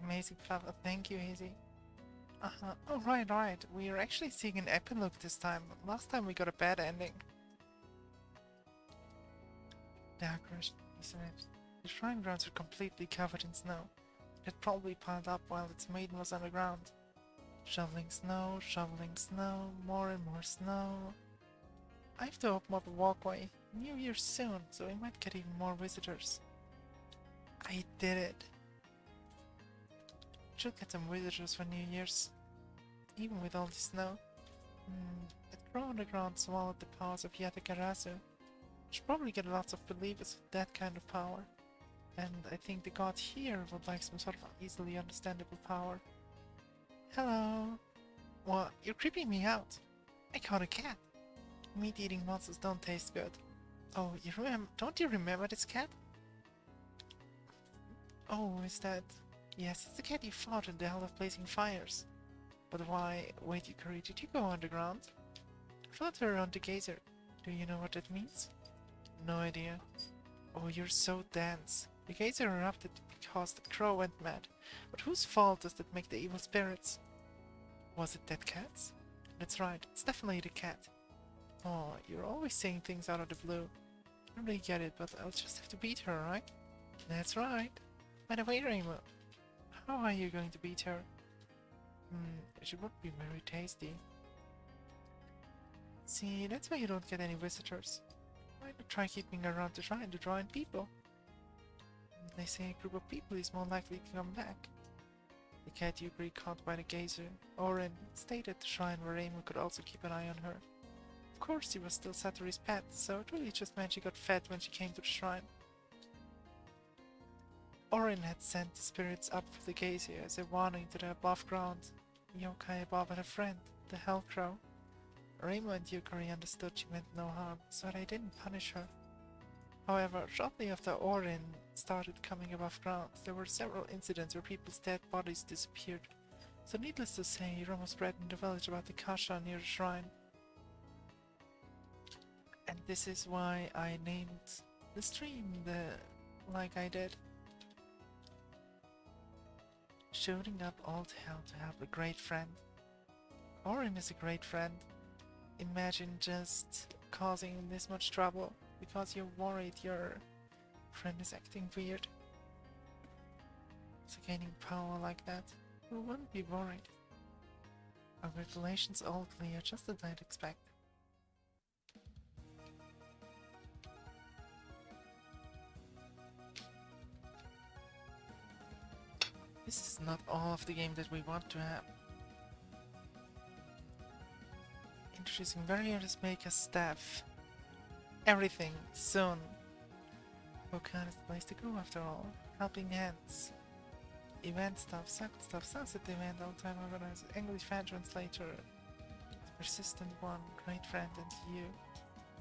Amazing flower. Thank you, Hazy. Oh, right. We're actually seeing an epilogue this time. Last time we got a bad ending. The Hakurai Eastern edge. The shrine grounds are completely covered in snow. It had probably piled up while its maiden was underground. Shoveling snow, more and more snow. I have to open up a walkway. New Year soon, so we might get even more visitors. I did it. Should get some visitors for New Year's. Even with all the snow. It grew underground swallowed the powers of Yatagarasu. Should probably get lots of believers with that kind of power. And I think the god here would like some sort of easily understandable power. Hello! What? You're creeping me out. I caught a cat. Meat-eating monsters don't taste good. Oh, don't you remember this cat? Oh, is that... Yes, it's the cat you fought in the Hell of Blazing Fires. But why... Wait, Yukari, did you go underground? I thought we were on the geyser. Do you know what that means? No idea. Oh, you're so dense. The geyser erupted because the crow went mad. But whose fault does that make the evil spirits? Was it that cat's? That's right, it's definitely the cat. Oh, you're always saying things out of the blue. I don't really get it, but I'll just have to beat her, right? That's right. By the way, Rainbow, how are you going to beat her? She would be very tasty. See, that's why you don't get any visitors. Why not try keeping around the shrine to draw in people? They say a group of people is more likely to come back. The cat you agree caught by the geyser, Oren, stayed at the shrine where Raymond could also keep an eye on her. Of course she was still Satori's pet, so it really just meant she got fed when she came to the shrine. Oren had sent the spirits up for the geyser as a warning to the above ground. Yokai above had a friend, the Hell Crow. Raimo and Yukari understood she meant no harm, so they didn't punish her. However, shortly after Orin started coming above ground, there were several incidents where people's dead bodies disappeared. So needless to say, rumors spread in the village about the Kasha near the shrine. And this is why I named the stream like I did. Shooting up all to hell to help a great friend. Orin is a great friend. Imagine just causing this much trouble because you're worried your friend is acting weird. So gaining power like that, who wouldn't be worried? Congratulations, all clear, just as I'd expect. This is not all of the game that we want to have. Introducing various maker staff. Everything, soon. Bokan is the place to go after all. Helping hands. Event stuff, circle stuff, sunset event, all time organizer, English fan translator. The persistent one, great friend, and you.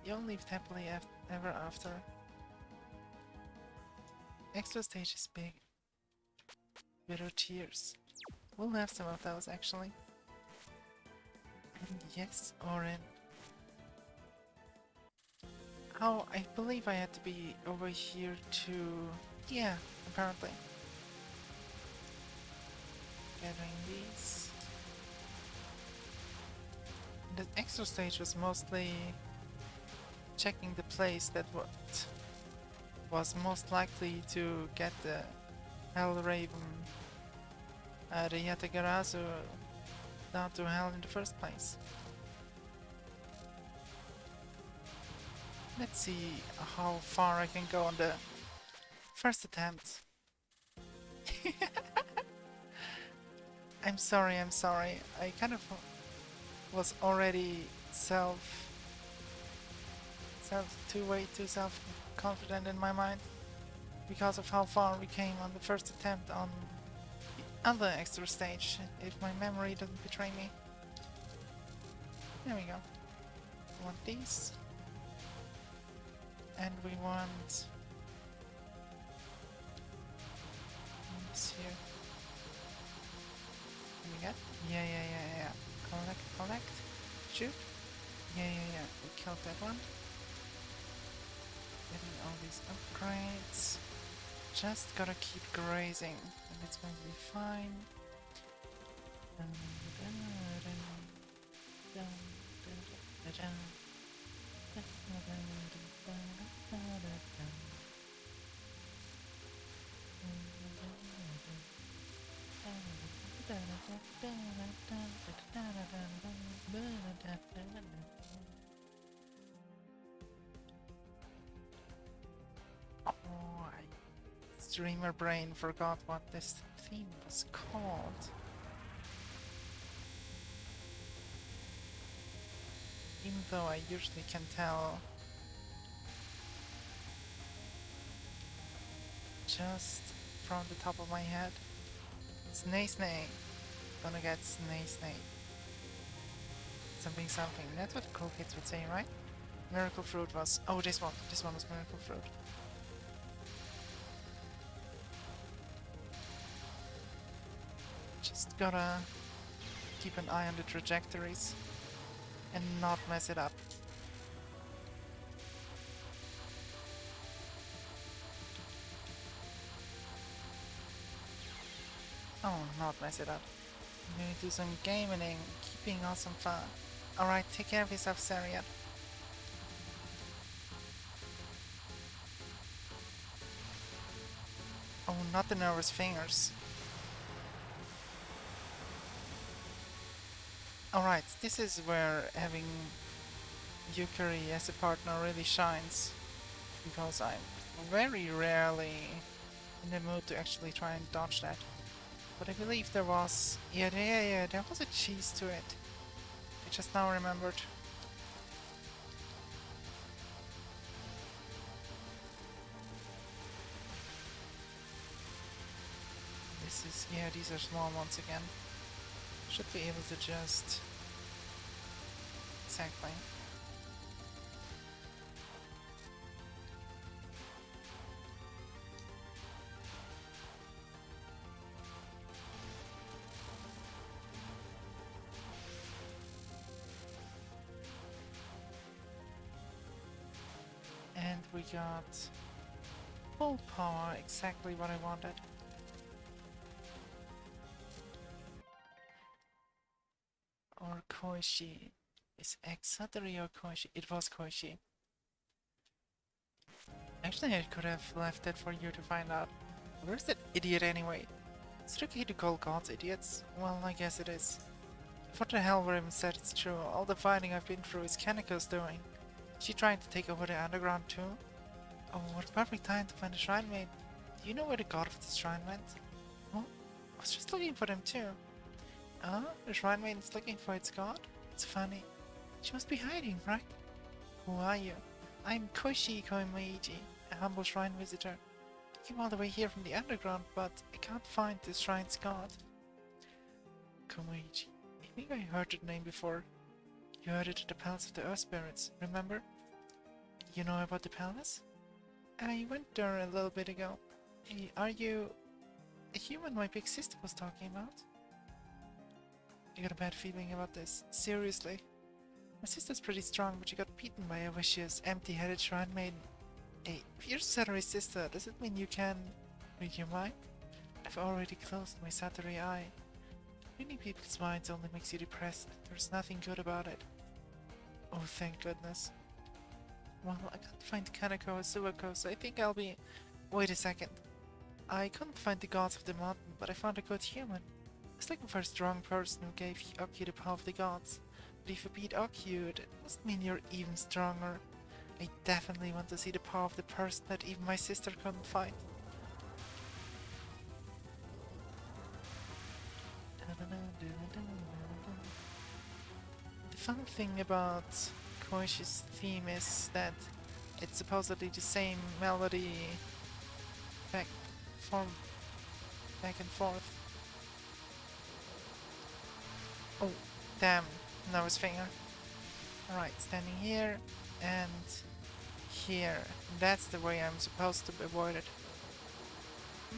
You all lived happily ever after. Extra stage is big. Bitter tears. We'll have some of those actually. And yes, Oren. Oh, I believe I had to be over here to... Yeah, apparently. Gathering these. The extra stage was mostly checking the place that was most likely to get the Hell Raven, the Yatagarasu down to hell in the first place. Let's see how far I can go on the first attempt. I'm sorry. I kind of was already way too self-confident in my mind because of how far we came on the first attempt on the other extra stage, if my memory doesn't betray me. There we go. We want these. And we want this here. What we got? Yeah. Collect. Shoot. Yeah. We killed that one. Getting all these upgrades. Just gotta keep grazing, and it's going to be fine. Streamer brain forgot what this theme was called. Even though I usually can tell just from the top of my head. Snay. Gonna get Snay. something something. That's what cool kids would say, right? Miracle fruit was... Oh, this one. This one was miracle fruit. Just gotta keep an eye on the trajectories and not mess it up. Oh, not mess it up. I'm gonna do some gaming, keeping awesome fun. Alright, take care of yourself, Sariat. Oh, not the nervous fingers. Alright, this is where having Yukari as a partner really shines. Because I'm very rarely in the mood to actually try and dodge that. But I believe there was... Yeah, there was a cheese to it. I just now remembered. This is... Yeah, these are small ones again. Should be able to just... Exactly. And we got full power, exactly what I wanted. Or Koishi. Is Exatari or Koishi? It was Koishi. Actually, I could have left it for you to find out. Where's that idiot anyway? Is it okay to call gods idiots? Well, I guess it is. If what the hell Rim said it's true, all the fighting I've been through is Kaneko's doing. Is she trying to take over the underground too? Oh, what a perfect time to find a shrine maid. Do you know where the god of this shrine went? Oh, I was just looking for them too. The shrine maid is looking for its god? It's funny. She must be hiding, right? Who are you? I'm Koishi Koimeiji, a humble shrine visitor. I came all the way here from the underground, but I can't find this shrine's god. Koimeiji. I think I heard that name before. You heard it at the Palace of the Earth Spirits, remember? You know about the palace? I went there a little bit ago. Hey, are you a human my big sister was talking about? I got a bad feeling about this. Seriously. My sister's pretty strong, but she got beaten by a vicious, empty-headed shrine maiden. Hey, if you're Saturi's sister, does it mean you can read your mind? I've already closed my Satori eye. Reading people's minds only makes you depressed. There's nothing good about it. Oh, thank goodness. Well, I can't find Kaneko or Suwako, so I think I'll be... Wait a second. I couldn't find the gods of the mountain, but I found a good human. I was looking for a strong person who gave Akyu the power of the gods. But if you beat Akyu, that must mean you're even stronger. I definitely want to see the power of the person that even my sister couldn't fight. The fun thing about Koishi's theme is that it's supposedly the same melody back, back and forth. Oh, damn, nose finger. Alright, standing here and here. That's the way I'm supposed to avoid it.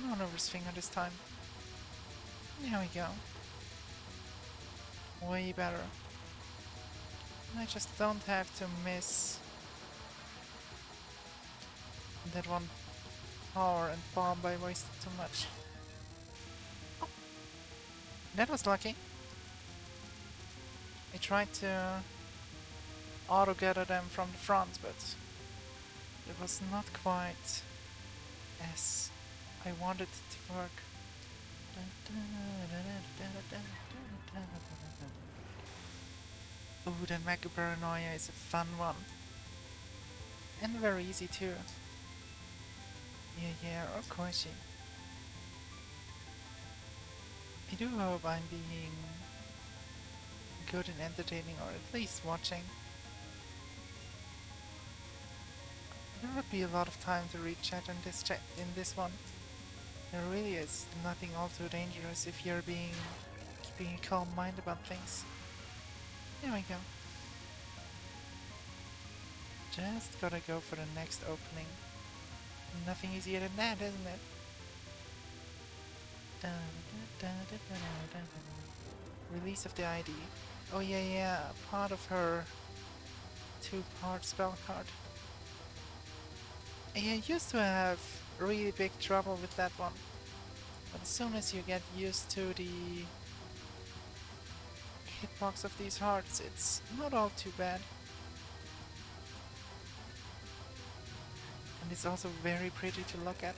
No nose finger this time. There we go. Way better. I just don't have to miss that one power and bomb by wasting too much. Oh, that was lucky. I tried to auto-gather them from the front, but it was not quite as I wanted it to work. Ooh, the Mega Paranoia is a fun one. And very easy too. Yeah, of course. I do hope I'm being good and entertaining, or at least watching. There would be a lot of time to read chat in this one. There really is nothing all too dangerous if you're keeping a calm mind about things. There we go. Just gotta go for the next opening. Nothing easier than that, isn't it? Dun, dun, dun, dun, dun, dun, dun. Release of the ID. Oh yeah, yeah, part of her two-part spell card. I used to have really big trouble with that one. But as soon as you get used to the hitbox of these hearts, it's not all too bad. And it's also very pretty to look at.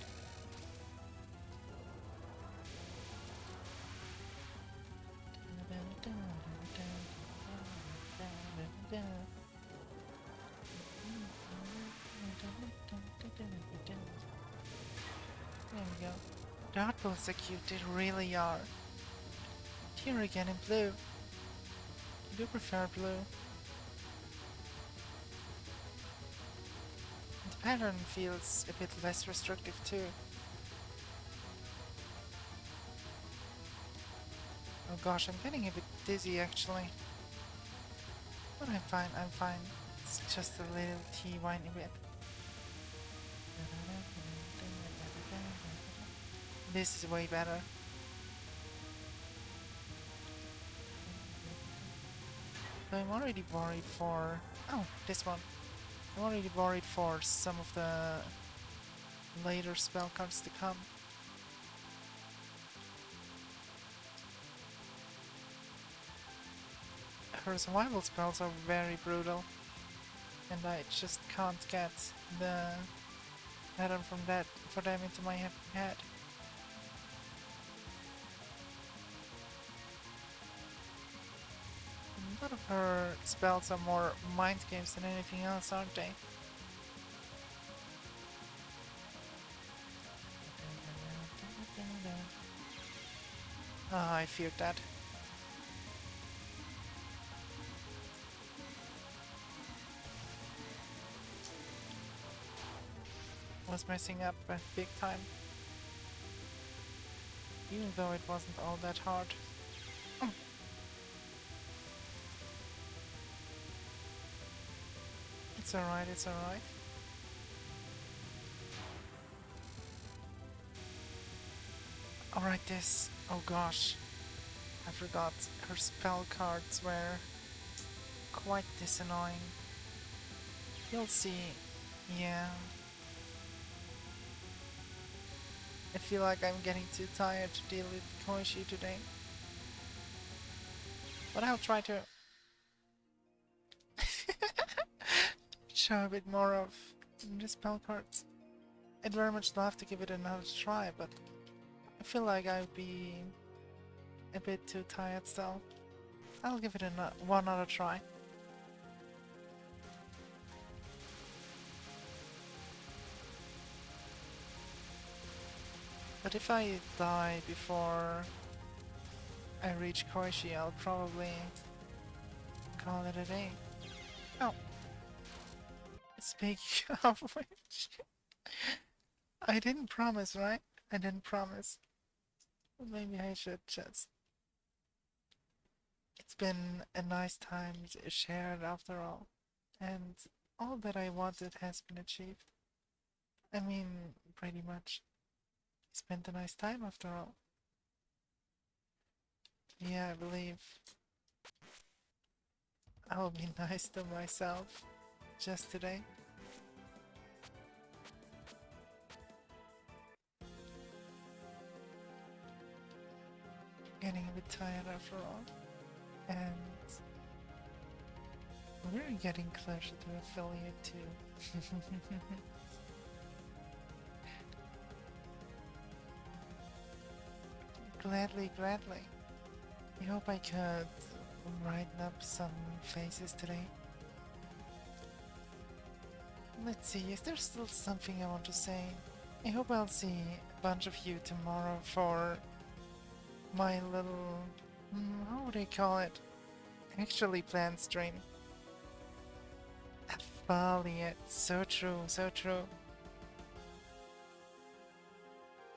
There we go. Dart balls are cute, they really are. Here again in blue. I do prefer blue. The pattern feels a bit less restrictive too. Oh gosh, I'm getting a bit dizzy actually. But I'm fine, I'm fine. It's just a little whiny bit. This is way better. So I'm already worried for... Oh, this one. I'm already worried for some of the later spell cards to come. Her survival spells are very brutal. And I just can't get the pattern from that for them into my head. A lot of her spells are more mind games than anything else, aren't they? Ah, I feared that. Was messing up big time. Even though it wasn't all that hard. It's alright, it's alright. Alright, this. Oh gosh. I forgot. Her spell cards were quite this annoying. You'll see. Yeah. I feel like I'm getting too tired to deal with Koishi today. But I'll try to show a bit more of the spell cards. I'd very much love to give it another try, but I feel like I'd be a bit too tired still. I'll give it one other try. But if I die before I reach Koishi, I'll probably call it a day. Oh. Speaking of which, I didn't promise, right? I didn't promise. Maybe I should just... It's been a nice time shared after all. And all that I wanted has been achieved. I mean, pretty much. I spent a nice time after all. Yeah, I believe I'll be nice to myself just today. Getting a bit tired after all. And we're getting closer to affiliate too. Gladly, gladly. I hope I could brighten up some faces today. Let's see, is there still something I want to say? I hope I'll see a bunch of you tomorrow for my little... how would I call it? Actually planned stream. Affiliate. So true, so true.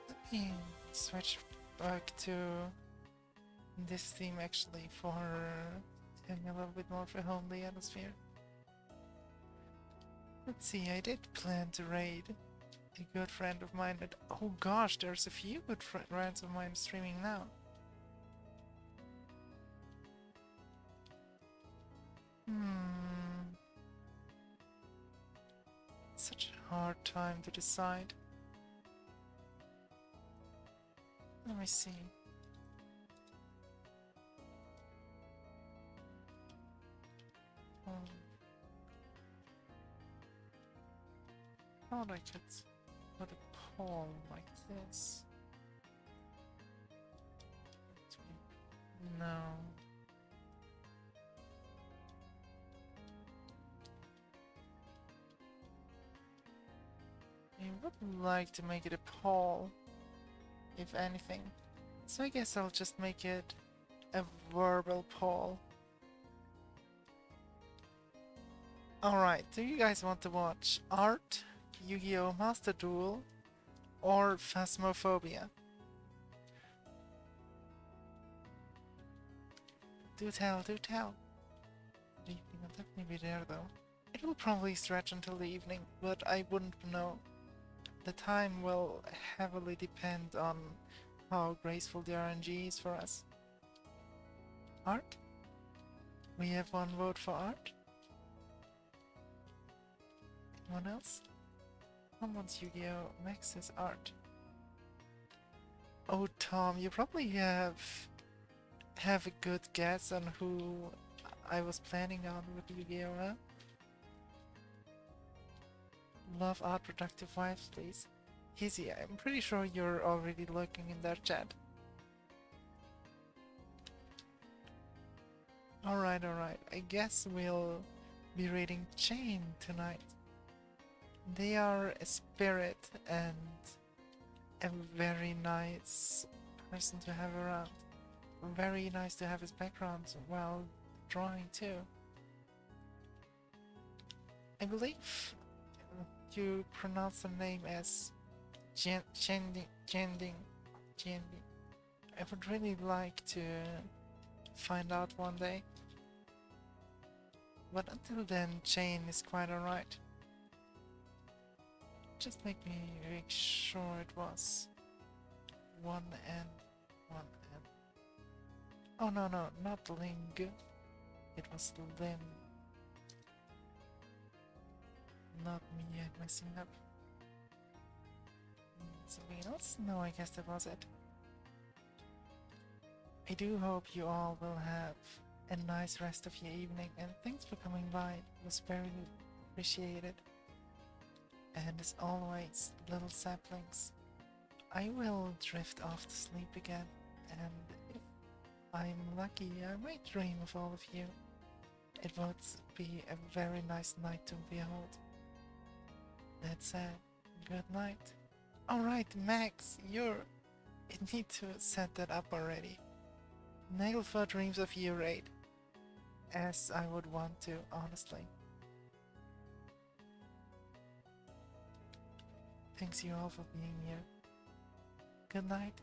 Let me switch back to this theme actually for having a little bit more of a homely atmosphere. Let's see, I did plan to raid a good friend of mine. Oh gosh, there's a few good friends of mine streaming now. Hmm. Such a hard time to decide. Let me see. Thought I could put a poll like this. No. I would like to make it a poll, if anything. So I guess I'll just make it a verbal poll. Alright, do you guys want to watch Art, Yu-Gi-Oh! Master Duel, or Phasmophobia? Do tell, do tell. The evening will definitely be there though. It will probably stretch until the evening, but I wouldn't know. The time will heavily depend on how graceful the RNG is for us. Art? We have one vote for Art. Anyone else? Someone's Yu-Gi-Oh! Max's Art. Oh, Tom, you probably have a good guess on who I was planning on with Yu-Gi-Oh! Huh? Love Art Productive Wives, please. Hizzy, I'm pretty sure you're already looking in their chat. Alright. I guess we'll be reading Chain tonight. They are a spirit and a very nice person to have around. Very nice to have his background while drawing too. I believe you pronounce the name as Jending. I would really like to find out one day. But until then, Chain is quite alright. Just make sure it was 1N, 1N. Oh no, not Ling. It was Lim. Not me, I'm messing up. Something else? No, I guess that was it. I do hope you all will have a nice rest of your evening, and thanks for coming by. It was very appreciated. And as always, little saplings, I will drift off to sleep again, and if I'm lucky, I might dream of all of you. It would be a very nice night to behold. That said, good night. Alright, Max, you need to set that up already. Nagelfur dreams of you raid. As I would want to, honestly. Thanks you all for being here. Good night.